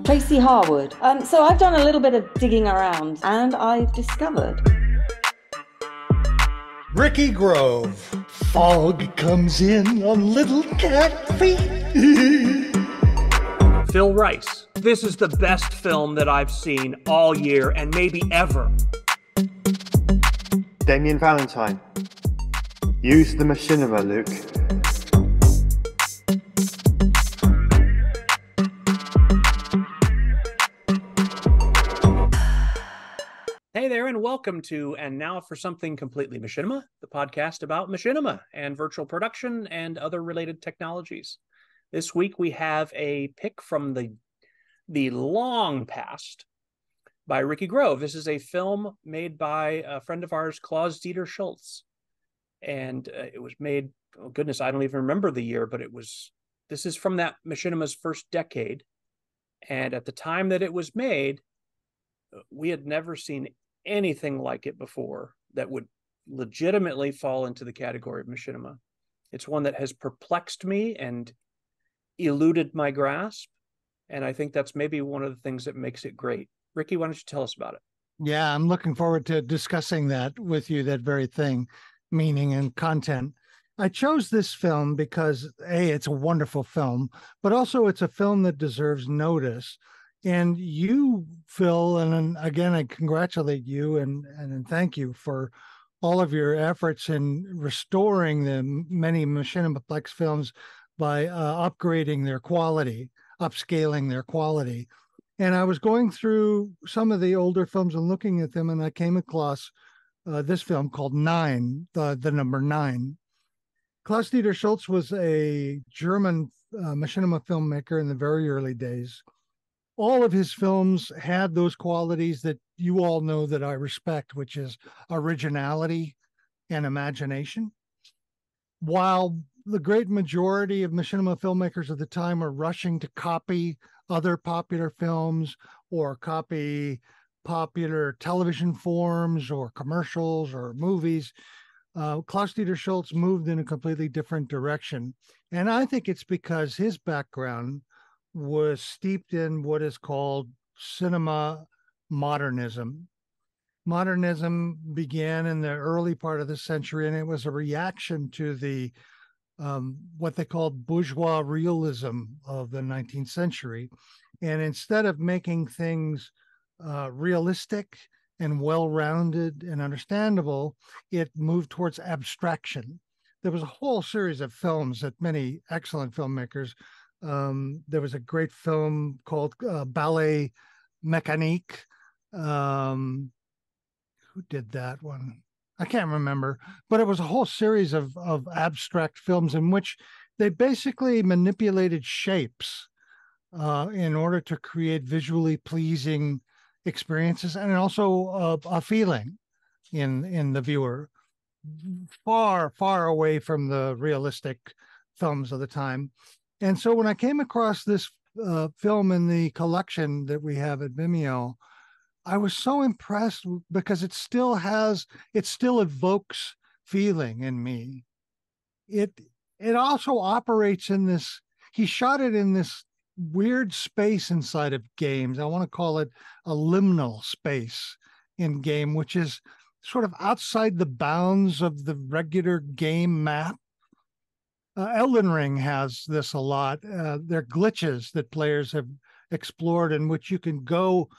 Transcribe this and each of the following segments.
Tracy Harwood. So I've done a little bit of digging around and I've discovered. Ricky Grove. Fog comes in on little cat feet. Phil Rice. This is the best film that I've seen all year and maybe ever. Damien Valentine. Use the machinima, Luke. Hey there, and welcome to And Now for Something Completely Machinima, the podcast about machinima and virtual production and other related technologies. This week we have a pick from the long past by Ricky Grove. This is a film made by a friend of ours, Claus-Dieter Schulz. And it was made, oh goodness, I don't even remember the year, but this is from that machinima's first decade. And at the time that it was made, we had never seen anything like it before that would legitimately fall into the category of machinima. It's one that has perplexed me and eluded my grasp. And I think that's maybe one of the things that makes it great. Ricky, why don't you tell us about it? Yeah, I'm looking forward to discussing that with you, that very thing, meaning and content. I chose this film because, A, it's a wonderful film, but also it's a film that deserves notice. And you, Phil, and again, I congratulate you and thank you for all of your efforts in restoring the many Machiniplex films by upgrading their quality, upscaling their quality. And I was going through some of the older films and looking at them, and I came across this film called Nine, the number 9. Claus-Dieter Schulz was a German machinima filmmaker in the very early days. All of his films had those qualities that you all know that I respect, which is originality and imagination. While the great majority of machinima filmmakers of the time were rushing to copy other popular films or copy popular television forms or commercials or movies, Claus-Dieter Schulz moved in a completely different direction. And I think it's because his background was steeped in what is called cinema modernism. Modernism began in the early part of the century, and it was a reaction to the what they called bourgeois realism of the 19th century. And instead of making things realistic and well-rounded and understandable, it moved towards abstraction. There was a whole series of films that many excellent filmmakers. There was a great film called Ballet Mécanique. Who did that one? I can't remember, but it was a whole series of abstract films in which they basically manipulated shapes in order to create visually pleasing experiences and also a feeling in the viewer, far, far away from the realistic films of the time. And so when I came across this film in the collection that we have at Vimeo, I was so impressed because it still evokes feeling in me. It also operates in this, he shot it in this weird space inside of games. I want to call it a liminal space in game, which is sort of outside the bounds of the regular game map. Elden Ring has this a lot. There are glitches that players have explored in which you can go,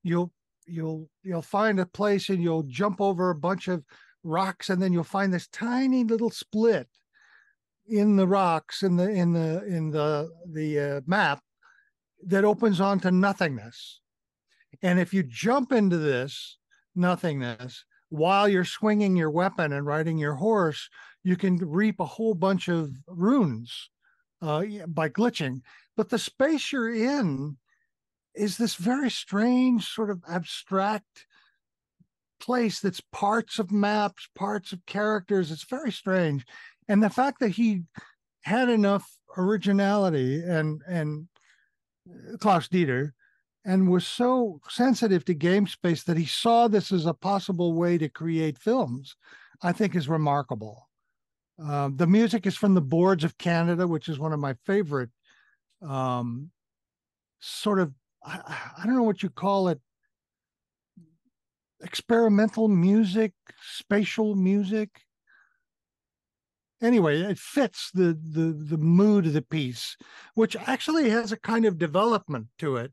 you'll find a place and you'll jump over a bunch of rocks, and then you'll find this tiny little split in the rocks in the map that opens onto nothingness. And if you jump into this nothingness while you're swinging your weapon and riding your horse, you can reap a whole bunch of runes by glitching. But the space you're in is this very strange sort of abstract place that's parts of maps, parts of characters. It's very strange. And the fact that he had enough originality and Claus-Dieter and was so sensitive to game space that he saw this as a possible way to create films, I think is remarkable. The music is from the Boards of Canada, which is one of my favorite sort of I don't know what you call it, experimental music, spatial music. Anyway, it fits the mood of the piece, which actually has a kind of development to it.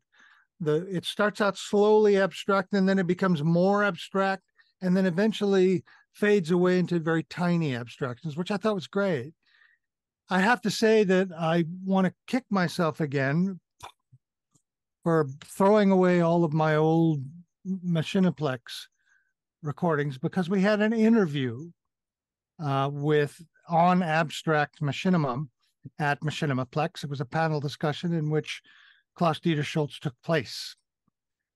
It starts out slowly abstract, and then it becomes more abstract, and then eventually fades away into very tiny abstractions, which I thought was great. I have to say that I want to kick myself again for throwing away all of my old Machiniplex recordings, because we had an interview on abstract machinima at Machinimaplex. It was a panel discussion in which Claus-Dieter Schulz took place.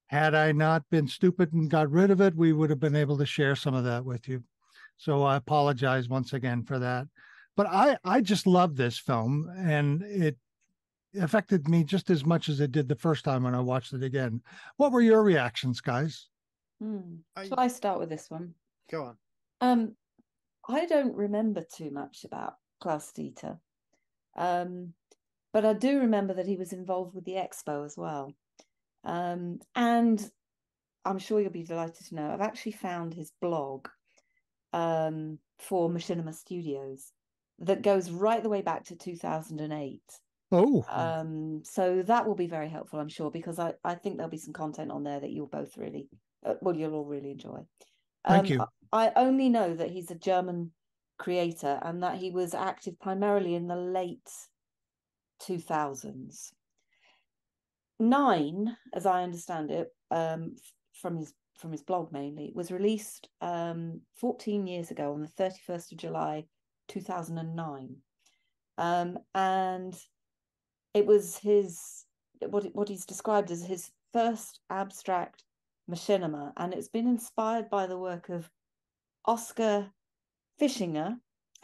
Had I not been stupid and got rid of it, we would have been able to share some of that with you. So I apologize once again for that. But I just love this film, and it affected me just as much as it did the first time when I watched it again. What were your reactions, guys? Shall I start with this one? Go on. I don't remember too much about Claus-Dieter, but I do remember that he was involved with the expo as well. And I'm sure you'll be delighted to know I've actually found his blog for Machinima Studios that goes right the way back to 2008. Oh. So that will be very helpful, I'm sure, because I think there'll be some content on there that you'll both really, you'll all really enjoy. Thank you. I only know that he's a German creator and that he was active primarily in the late 2000s. 9, as I understand it, from his blog mainly, was released 14 years ago on the 31st of July 2009, and it was what he's described as his first abstract machinima, and it's been inspired by the work of Oskar Fischinger,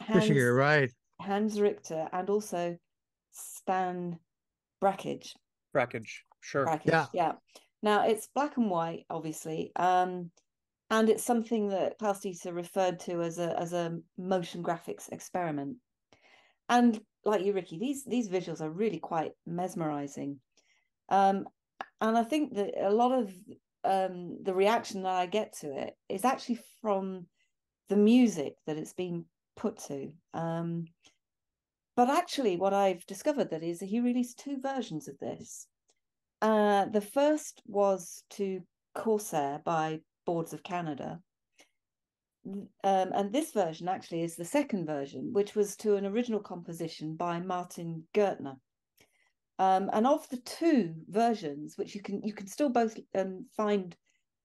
right? Hans Richter, and also Stan Brakhage. Sure. Brakhage, yeah. Now it's black and white, obviously, and it's something that Claus-Dieter referred to as a motion graphics experiment. And like you, Ricky, these visuals are really quite mesmerizing, and I think that a lot of the reaction that I get to it is actually from the music that it's been put to. But actually, what I've discovered that is that he released 2 versions of this. The first was to Corsair by Boards of Canada. And this version actually is the second version, which was to an original composition by Martin Gertner. And of the 2 versions, which you can still both find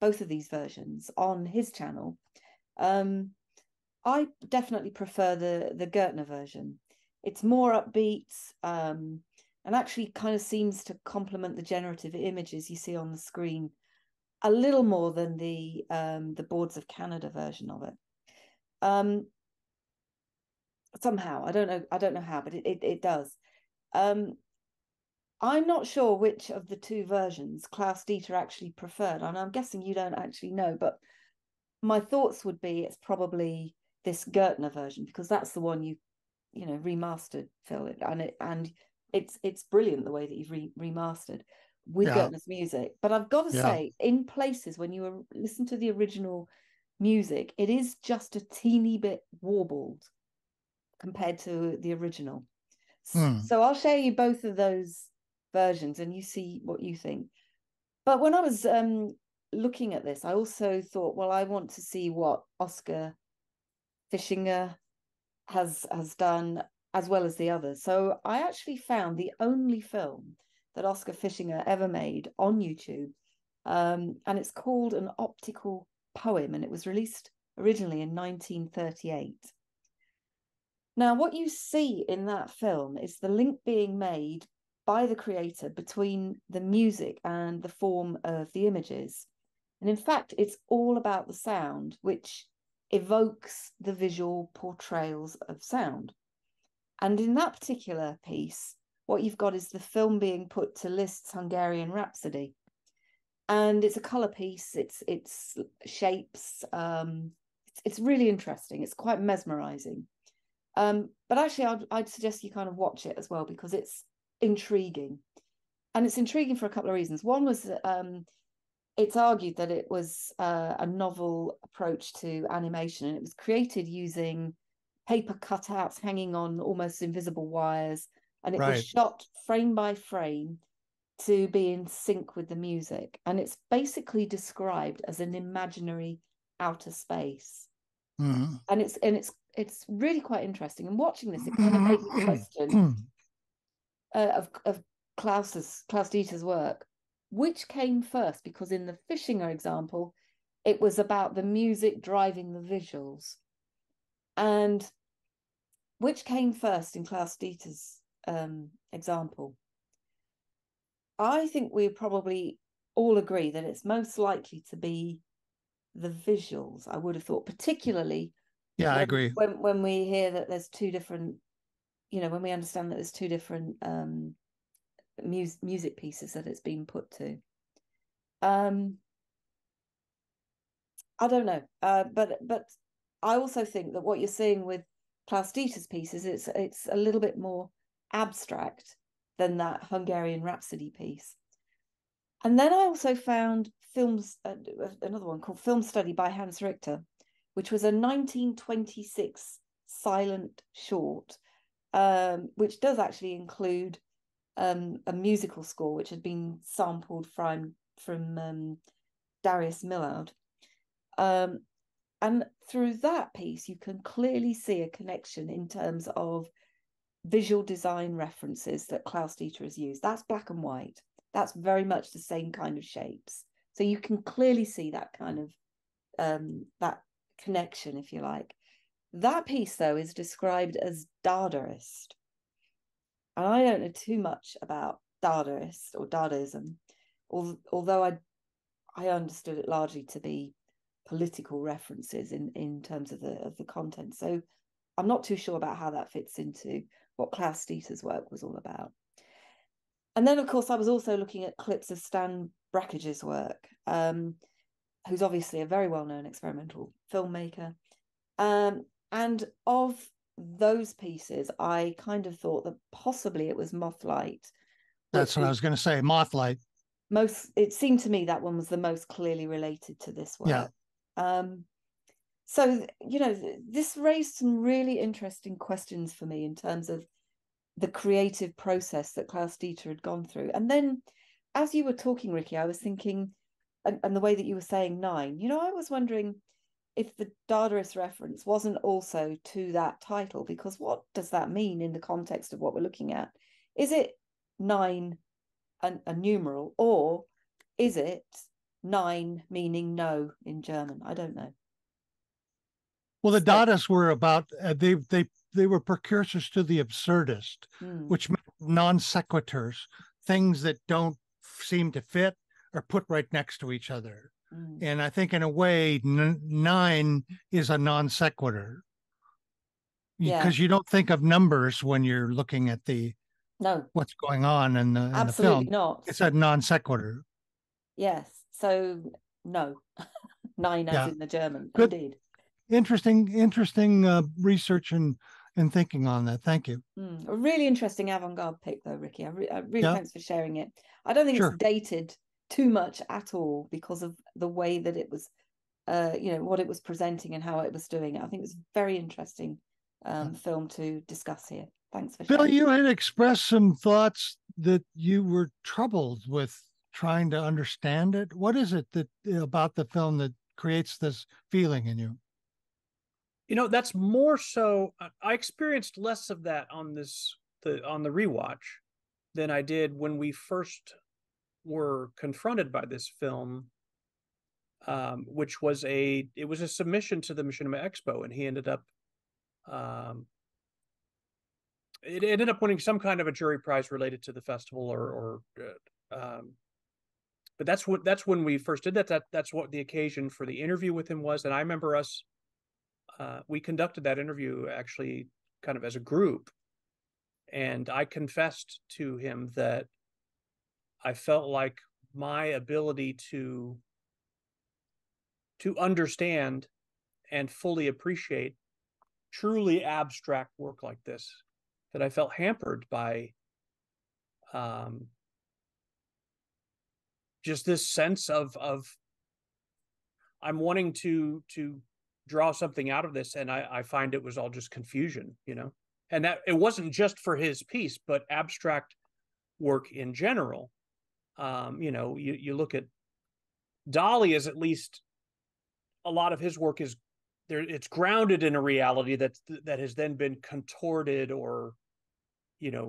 both of these versions on his channel, I definitely prefer the Gertner version. It's more upbeat, and actually kind of seems to complement the generative images you see on the screen a little more than the Boards of Canada version of it. Somehow, I don't know how, but it does. I'm not sure which of the 2 versions Claus-Dieter actually preferred, and I'm guessing you don't actually know, but my thoughts would be it's probably this Gertner version, because that's the one you remastered, Phil, and it's brilliant the way that you've remastered with Gertner's music. But I've got to say, in places when you listen to the original music, it is just a teeny bit warbled compared to the original. So I'll show you both of those versions and you see what you think. But when I was looking at this, I also thought, well, I want to see what Oskar Fischinger has done as well as the others. So I actually found the only film that Oskar Fischinger ever made on YouTube, and it's called An Optical Poem, and it was released originally in 1938. Now, what you see in that film is the link being made by the creator between the music and the form of the images. And in fact, it's all about the sound, which evokes the visual portrayals of sound. And in that particular piece, what you've got is the film being put to Liszt's Hungarian Rhapsody. And it's a color piece, it's shapes, it's really interesting, it's quite mesmerizing. But actually, I'd suggest you kind of watch it as well, because it's intriguing. and it's intriguing for a couple of reasons. One was it's argued that it was a novel approach to animation, and it was created using paper cutouts hanging on almost invisible wires, and it was shot frame by frame to be in sync with the music. And it's basically described as an imaginary outer space. Mm-hmm. And it's really quite interesting. And watching this, it kind of made me question of Klaus-Dieter's work, which came first? Because in the Fischinger example, it was about the music driving the visuals. And which came first in Klaus-Dieter's example? I think we probably all agree that it's most likely to be the visuals. I would have thought, particularly I agree. When we hear that there's two different, when we understand that there's two different music pieces that it's been put to. I don't know, but I also think that what you're seeing with Klaus-Dieter's pieces, it's a little bit more abstract than that Hungarian Rhapsody piece. And then I also found another one called Film Study by Hans Richter, which was a 1926 silent short, which does actually include a musical score which had been sampled from Darius Milhaud. And through that piece, you can clearly see a connection in terms of visual design references that Klaus-Dieter has used. That's black and white. That's very much the same kind of shapes. So you can clearly see that kind of that connection, if you like. That piece, though, is described as Dadaist. And I don't know too much about Dadaist or Dadaism, although I understood it largely to be political references in terms of the content. So I'm not too sure about how that fits into what Klaus-Dieter's work was all about. And then, of course, I was also looking at clips of Stan Brakhage's work, who's obviously a very well-known experimental filmmaker. And of those pieces, I kind of thought that possibly it was Mothlight. That's what I was going to say, Mothlight. It seemed to me that one was the most clearly related to this work. Yeah. So, this raised some really interesting questions for me in terms of the creative process that Klaus-Dieter had gone through. And then as you were talking, Ricky, I was thinking, and the way that you were saying 9, I was wondering if the Dadaist reference wasn't also to that title, because what does that mean in the context of what we're looking at? Is it 9 a numeral, or is it 9 meaning no in German? I don't know. Well, the Dadaists were about they were precursors to the absurdist, which meant non sequiturs, things that don't seem to fit or put right next to each other. And I think in a way, 9 is a non sequitur, because you don't think of numbers when you're looking at what's going on in the absolutely film. Not. It's a non sequitur. Yes. So no, 9 as in the German. Good. Indeed. Interesting research and thinking on that. Thank you. A really interesting avant-garde pick, though, Ricky. I really thanks for sharing it. I don't think it's dated too much at all because of the way that it was, what it was presenting and how it was doing it. I think it's a very interesting film to discuss here. Thanks for sharing. Bill, you had expressed some thoughts that you were troubled with trying to understand it. What is it that about the film that creates this feeling in you? That's more so. I experienced less of that on the rewatch than I did when we first were confronted by this film, which was a submission to the Machinima Expo, and he ended up it ended up winning some kind of a jury prize related to the festival, but that's when we first did that. That's what the occasion for the interview with him was, and I remember us. We conducted that interview actually kind of as a group, and I confessed to him that I felt like my ability to understand and fully appreciate truly abstract work like this, that I felt hampered by just this sense of I'm wanting to draw something out of this, and I find it was all just confusion, and that it wasn't just for his piece, but abstract work in general. You look at Dali, as at least a lot of his work is there. It's grounded in a reality that has then been contorted or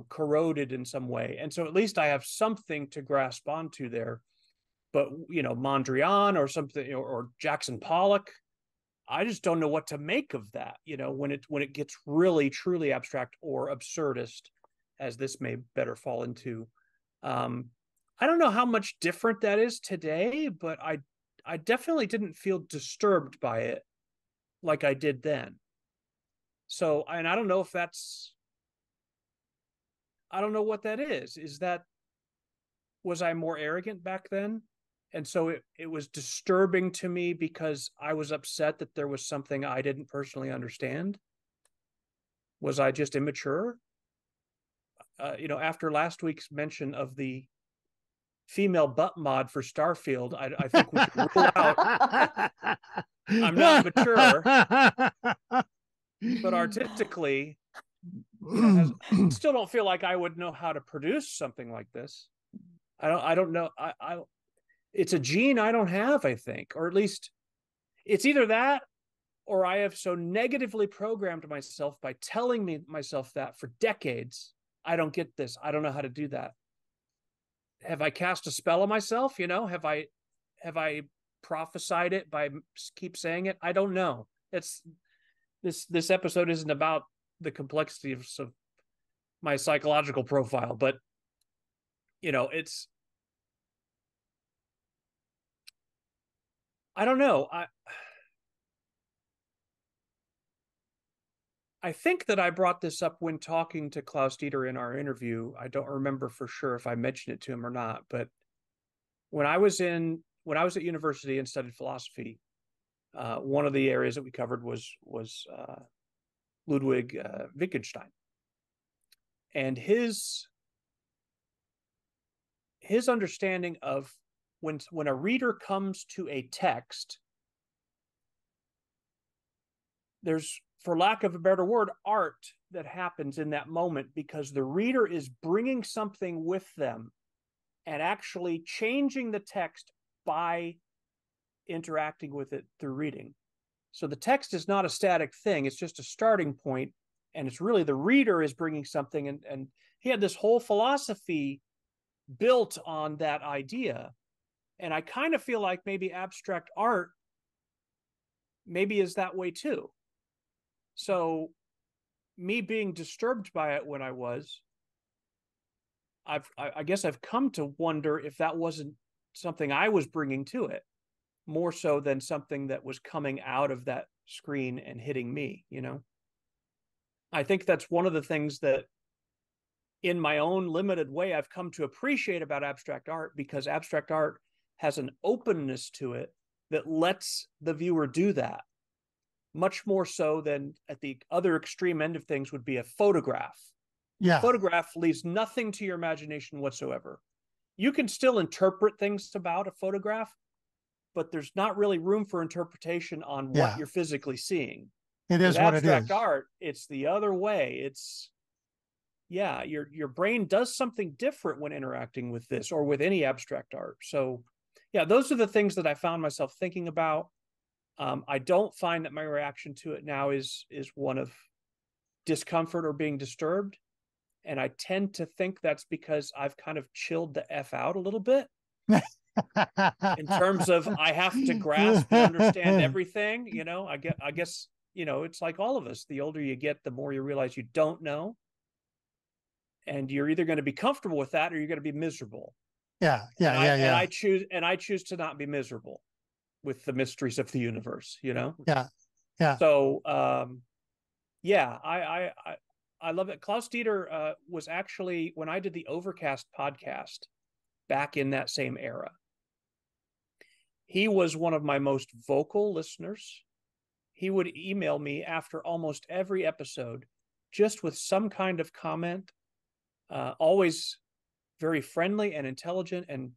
corroded in some way, and so at least I have something to grasp onto there. But Mondrian or something, or Jackson Pollock, I just don't know what to make of that. When it gets really truly abstract or absurdist, as this may better fall into. I don't know how much different that is today, but I definitely didn't feel disturbed by it like I did then. So, and I don't know if that's, I don't know what that is. Was I more arrogant back then? And so it was disturbing to me because I was upset that there was something I didn't personally understand. Was I just immature? After last week's mention of the female butt mod for Starfield, I think we should rule out I'm not mature, but artistically, I still don't feel like I would know how to produce something like this. I don't know. It's a gene I don't have, I think, or at least it's either that or I have so negatively programmed myself by telling myself that for decades. I don't get this. I don't know how to do that. Have I cast a spell on myself? Have I prophesied it by keep saying it? I don't know. It's this episode isn't about the complexity of my psychological profile, but it's, I don't know. I think that I brought this up when talking to Claus-Dieter in our interview. I don't remember for sure if I mentioned it to him or not, but when I was at university and studied philosophy, one of the areas that we covered was Ludwig Wittgenstein, and his understanding of when a reader comes to a text, there's, for lack of a better word, art that happens in that moment because the reader is bringing something with them and actually changing the text by interacting with it through reading. So the text is not a static thing. It's just a starting point, and it's really the reader is bringing something. And he had this whole philosophy built on that idea. And I kind of feel like maybe abstract art maybe is that way too. So me being disturbed by it when I was, I guess I've come to wonder if that wasn't something I was bringing to it, more so than something that was coming out of that screen and hitting me, I think that's one of the things that in my own limited way I've come to appreciate about abstract art, because abstract art has an openness to it that lets the viewer do that, much more so than at the other extreme end of things would be a photograph. Yeah. Photograph leaves nothing to your imagination whatsoever. You can still interpret things about a photograph, but there's not really room for interpretation on what you're physically seeing. It is what it is. Abstract art, it's the other way. It's, your brain does something different when interacting with this or with any abstract art. So those are the things that I found myself thinking about. I don't find that my reaction to it now is one of discomfort or being disturbed. And I tend to think that's because I've kind of chilled the F out a little bit in terms of I have to grasp and understand everything. I guess, it's like all of us. The older you get, the more you realize you don't know. And you're either going to be comfortable with that or you're going to be miserable. Yeah. And I choose to not be miserable with the mysteries of the universe, Yeah. So I love it. Claus-Dieter was actually, when I did the Overcast podcast back in that same era, he was one of my most vocal listeners. He would email me after almost every episode just with some kind of comment, always very friendly and intelligent, and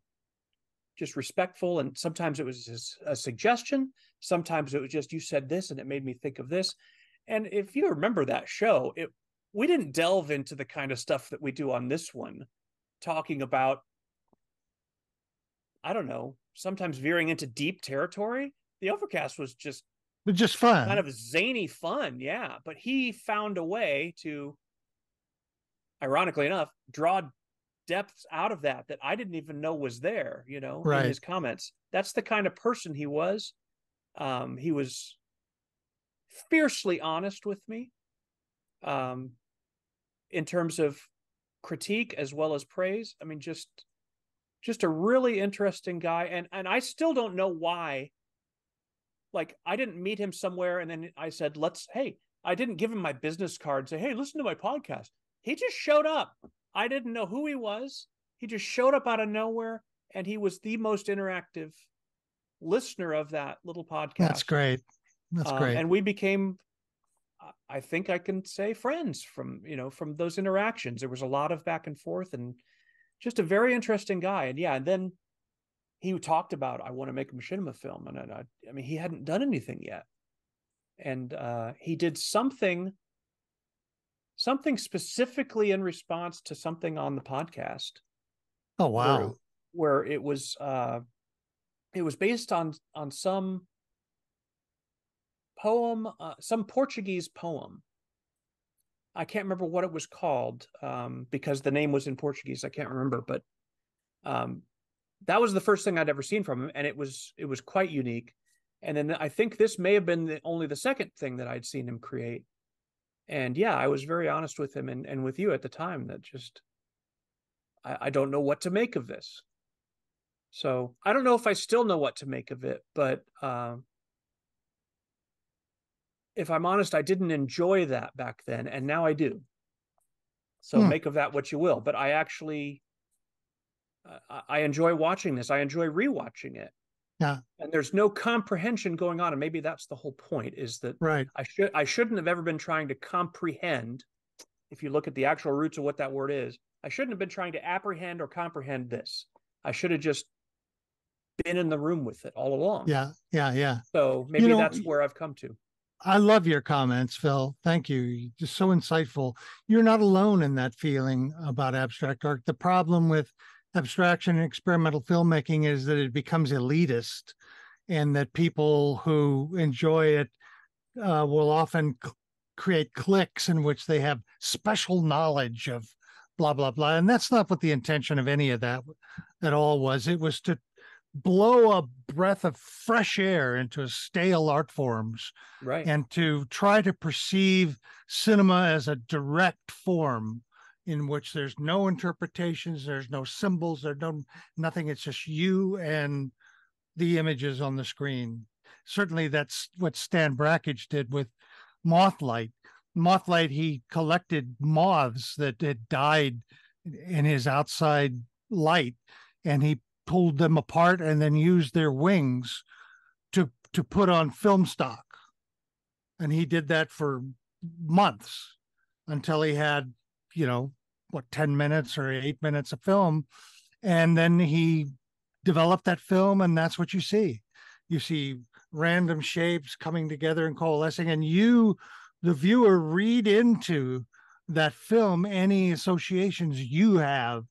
just respectful. And sometimes it was a suggestion. Sometimes it was just, you said this and it made me think of this. And if you remember that show, we didn't delve into the kind of stuff that we do on this one, talking about, I don't know, sometimes veering into deep territory. The Overcast was just fun, kind of zany fun. Yeah. But he found a way to, ironically enough, draw depths out of that I didn't even know was there, in his comments. That's the kind of person he was. He was fiercely honest with me, in terms of critique as well as praise. I mean, just a really interesting guy. And I still don't know why. Like, I didn't meet him somewhere and then I said, I didn't give him my business card and say, hey, listen to my podcast. He just showed up. I didn't know who he was. He just showed up out of nowhere, and he was the most interactive listener of that little podcast. That's great. That's great. And we became, I think I can say, friends from those interactions. There was a lot of back and forth, and just a very interesting guy. And yeah, and then he talked about, I want to make a machinima film. And I mean, he hadn't done anything yet. And he did something specifically in response to something on the podcast. Oh, wow. Where it was based on some poem, some Portuguese poem. I can't remember what it was called, because the name was in Portuguese. I can't remember, but that was the first thing I'd ever seen from him, and it was quite unique. And then I think this may have been only the second thing that I'd seen him create. And yeah, I was very honest with him and with you at the time that just, I don't know what to make of this. So I don't know if I still know what to make of it, but if I'm honest, I didn't enjoy that back then, and now I do. So make of that what you will. But I actually, I enjoy watching this. I enjoy rewatching it. Yeah. And there's no comprehension going on. And maybe that's the whole point, is that right. I shouldn't have ever been trying to comprehend. If you look at the actual roots of what that word is, I shouldn't have been trying to apprehend or comprehend this. I should have just been in the room with it all along. Yeah. So maybe that's where I've come to. I love your comments, Phil. Thank you. You're just so insightful. You're not alone in that feeling about abstract art. The problem with abstraction and experimental filmmaking is that it becomes elitist, and that people who enjoy it will often create cliques in which they have special knowledge of blah, blah, blah. And that's not what the intention of any of that at all was. It was to blow a breath of fresh air into stale art forms, right? And to try to perceive cinema as a direct form in which there's no interpretations, there's no symbols, there's nothing. It's just you and the images on the screen. Certainly that's what Stan Brakhage did with Mothlight. Mothlight, he collected moths that had died in his outside light, and he pulled them apart and then used their wings to put on film stock. And he did that for months until he had, 10 minutes or 8 minutes of film. And then he developed that film, and that's what you see. You see random shapes coming together and coalescing, and you, the viewer, read into that film any associations you have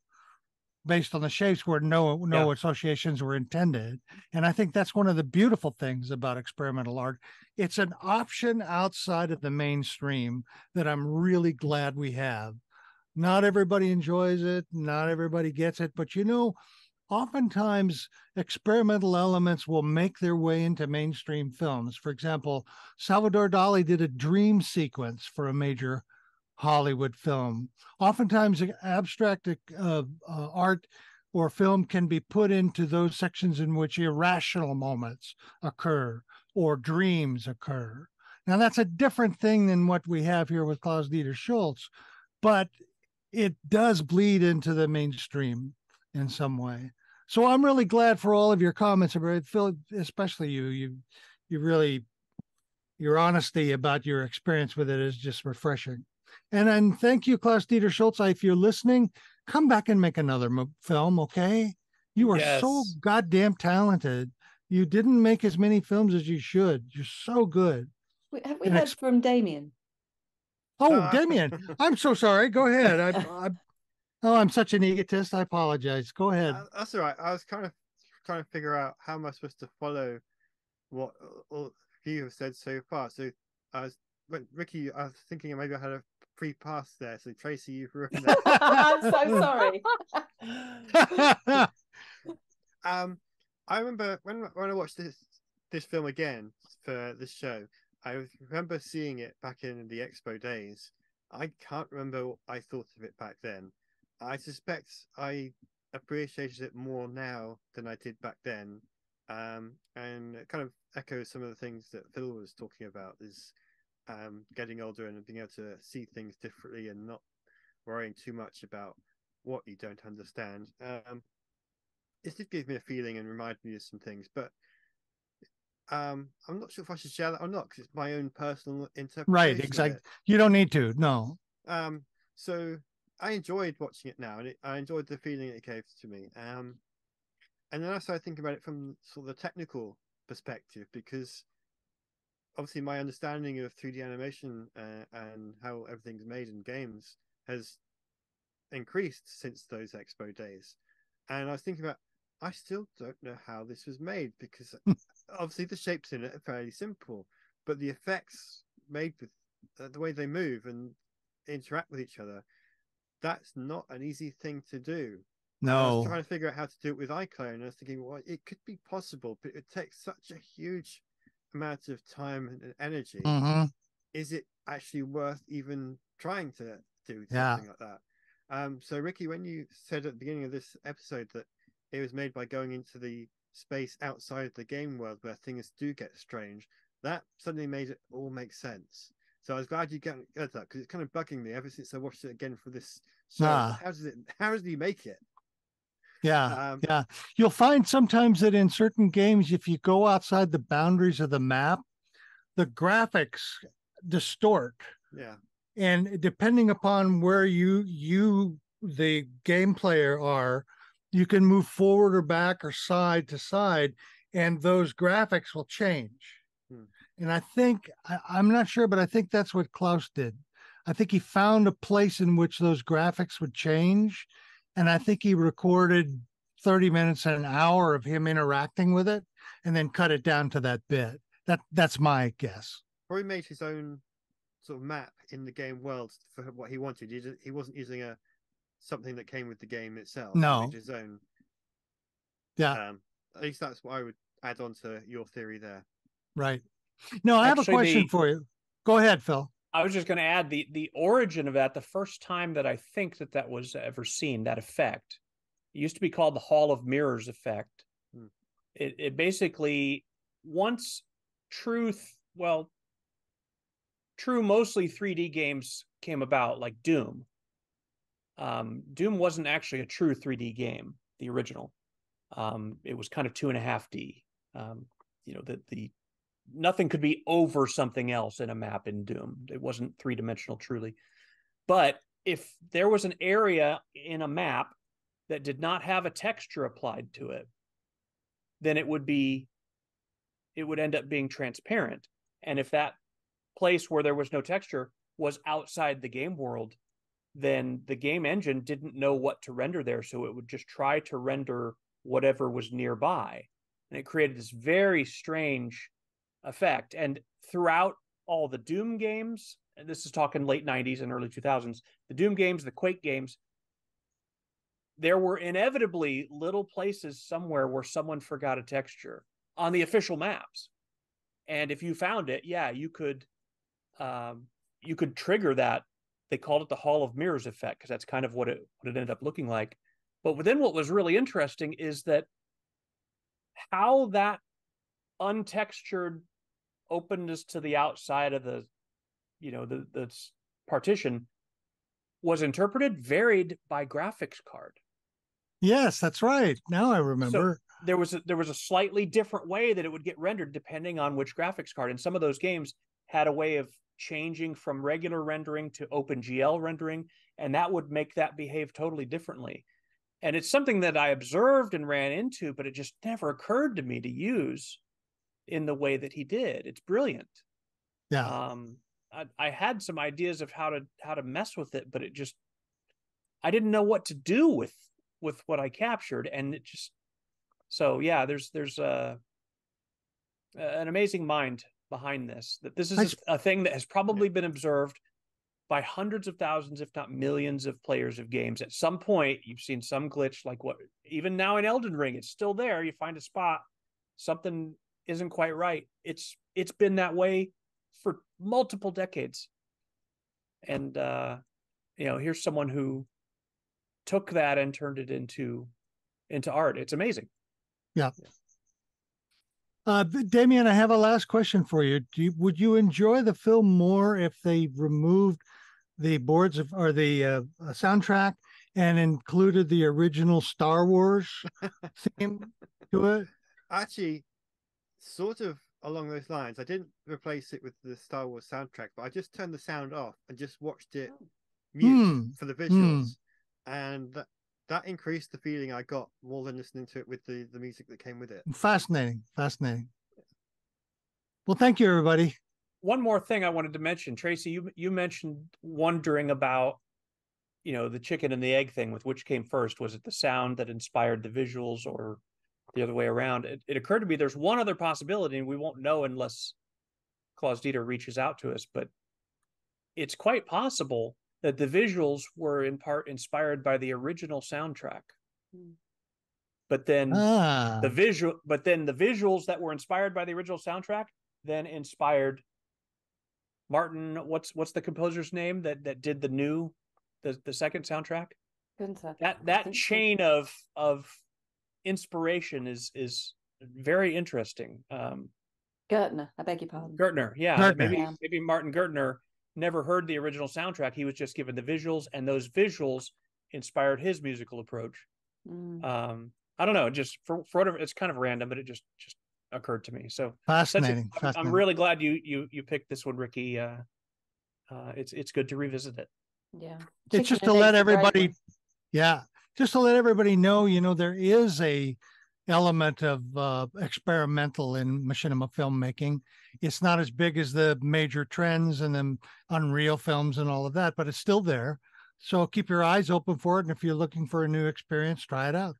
based on the shapes where no associations were intended. And I think that's one of the beautiful things about experimental art. It's an option outside of the mainstream that I'm really glad we have. Not everybody enjoys it, not everybody gets it, but oftentimes experimental elements will make their way into mainstream films. For example, Salvador Dali did a dream sequence for a major Hollywood film. Oftentimes abstract art or film can be put into those sections in which irrational moments occur or dreams occur. Now that's a different thing than what we have here with Claus-Dieter Schulz, but it does bleed into the mainstream in some way. So I'm really glad for all of your comments, Phil, especially you really, your honesty about your experience with it is just refreshing. And thank you, Claus-Dieter Schulz. If you're listening, come back and make another film, okay? You are so Yes. goddamn talented. You didn't make as many films as you should. You're so good. Have we And heard from Damien? oh, Damien, I'm so sorry. Go ahead. I'm such an egotist. I apologize. Go ahead. That's all right. I was kind of trying to figure out how am I supposed to follow what all you have said so far. So I was, Ricky, I was thinking maybe I had a pre-pass there. So Tracy, you've ruined that. I'm so sorry. I remember when I watched this film again for this show, I remember seeing it back in the Expo days. I can't remember what I thought of it back then. I suspect I appreciated it more now than I did back then. And it kind of echoes some of the things that Phil was talking about, is getting older and being able to see things differently and not worrying too much about what you don't understand. It did give me a feeling and remind me of some things, but I'm not sure if I should share that or not, because it's my own personal interpretation. Right, exactly. You don't need to. No. So I enjoyed watching it now, and I enjoyed the feeling it gave to me. And then I started thinking about it from sort of the technical perspective, because obviously my understanding of 3D animation and how everything's made in games has increased since those Expo days. And I was thinking about, I still don't know how this was made, because obviously the shapes in it are fairly simple, but the effects made with the way they move and interact with each other, that's not an easy thing to do. No. And I was trying to figure out how to do it with iClone, and I was thinking, well, it could be possible, but it takes such a huge amount of time and energy. Mm-hmm. Is it actually worth even trying to do something like that? So Ricky, when you said at the beginning of this episode that it was made by going into the space outside the game world where things do get strange, that suddenly made it all make sense. So I was glad you got that, because it's kind of bugging me ever since I watched it again for this show. How does he make it? Yeah. You'll find sometimes that in certain games, if you go outside the boundaries of the map, the graphics distort. Yeah. And depending upon where you the game player are, you can move forward or back or side to side, and those graphics will change. And I think, I'm not sure, but I think that's what Klaus did. I think he found a place in which those graphics would change. And I think he recorded 30 minutes and an hour of him interacting with it and then cut it down to that bit. That's my guess. Or he made his own sort of map in the game world for what he wanted. He wasn't using something that came with the game itself. No. He made his own. Yeah. At least that's what I would add on to your theory there. Right. No, I have a question for you. Go ahead, Phil. I was just going to add the origin of that. The first time that I think that was ever seen, that effect, it used to be called the Hall of Mirrors effect. It basically, once true mostly 3D games came about, like Doom. Doom wasn't actually a true 3D game, the original. It was kind of 2.5D. The nothing could be over something else in a map in Doom. It wasn't three-dimensional truly. But if there was an area in a map that did not have a texture applied to it, then it would end up being transparent. And if that place where there was no texture was outside the game world, then the game engine didn't know what to render there. So it would just try to render whatever was nearby. And it created this very strange effect. And throughout all the Doom games, and this is talking late 90s and early 2000s, the Doom games, the Quake games, there were inevitably little places somewhere where someone forgot a texture on the official maps. And if you found it, you could trigger that. They called it the Hall of Mirrors effect, because that's kind of what it ended up looking like. But then what was really interesting is that how that untextured openness to the outside of the partition was interpreted varied by graphics card. Yes, that's right. Now I remember. So there was a slightly different way that it would get rendered depending on which graphics card. And some of those games had a way of changing from regular rendering to OpenGL rendering, and that would make that behave totally differently. And it's something that I observed and ran into, but it just never occurred to me to use in the way that he did. It's brilliant. Yeah. I had some ideas of how to mess with it, but I didn't know what to do with what I captured. And it just, so yeah, there's an amazing mind behind this, that this is a thing that has probably been observed by hundreds of thousands, if not millions of players of games. At some point, you've seen some glitch, like what, even now in Elden Ring, it's still there. You find a spot, something isn't quite right. It's been that way for multiple decades. And, here's someone who took that and turned it into art. It's amazing. Yeah. Damien, I have a last question for you. Would you enjoy the film more if they removed the boards or the soundtrack and included the original Star Wars theme to it? Actually, sort of along those lines. I didn't replace it with the Star Wars soundtrack, but I just turned the sound off and just watched it mute for the visuals. And that increased the feeling I got more than listening to it with the music that came with it. Fascinating. Well, thank you, everybody. One more thing I wanted to mention, Tracy, you mentioned wondering about, the chicken and the egg thing, with which came first. Was it the sound that inspired the visuals, or the other way around? It occurred to me there's one other possibility, and we won't know unless Claus-Dieter reaches out to us, but it's quite possible that the visuals were in part inspired by the original soundtrack. But then the visuals that were inspired by the original soundtrack then inspired Martin. What's the composer's name that did the second soundtrack? Gunther. That chain of inspiration is very interesting. Gertner, I beg your pardon. Gertner, yeah. Maybe Martin Gertner never heard the original soundtrack. He was just given the visuals, and those visuals inspired his musical approach. I don't know, just for whatever, it's kind of random, but it just occurred to me. So fascinating. I'm really glad you picked this one, Ricky. It's good to revisit it. Yeah. It's just to let everybody, just to let everybody know, there is a element of experimental in machinima filmmaking. It's not as big as the major trends and then Unreal films and all of that, but it's still there. So keep your eyes open for it. And if you're looking for a new experience, try it out.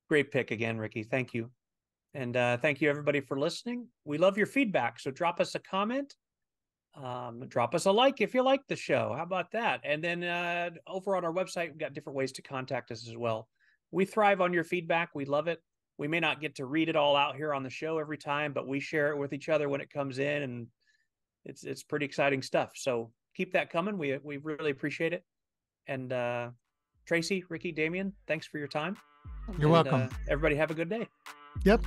Great pick again, Ricky. Thank you. And thank you, everybody, for listening. We love your feedback. So drop us a comment. Drop us a like if you like the show. How about that? And then over on our website, we've got different ways to contact us as well. We thrive on your feedback. We love it. We may not get to read it all out here on the show every time, but we share it with each other when it comes in, and it's pretty exciting stuff. So keep that coming. We really appreciate it. And Tracy, Ricky, Damien, thanks for your time. You're welcome. Everybody have a good day. Yep.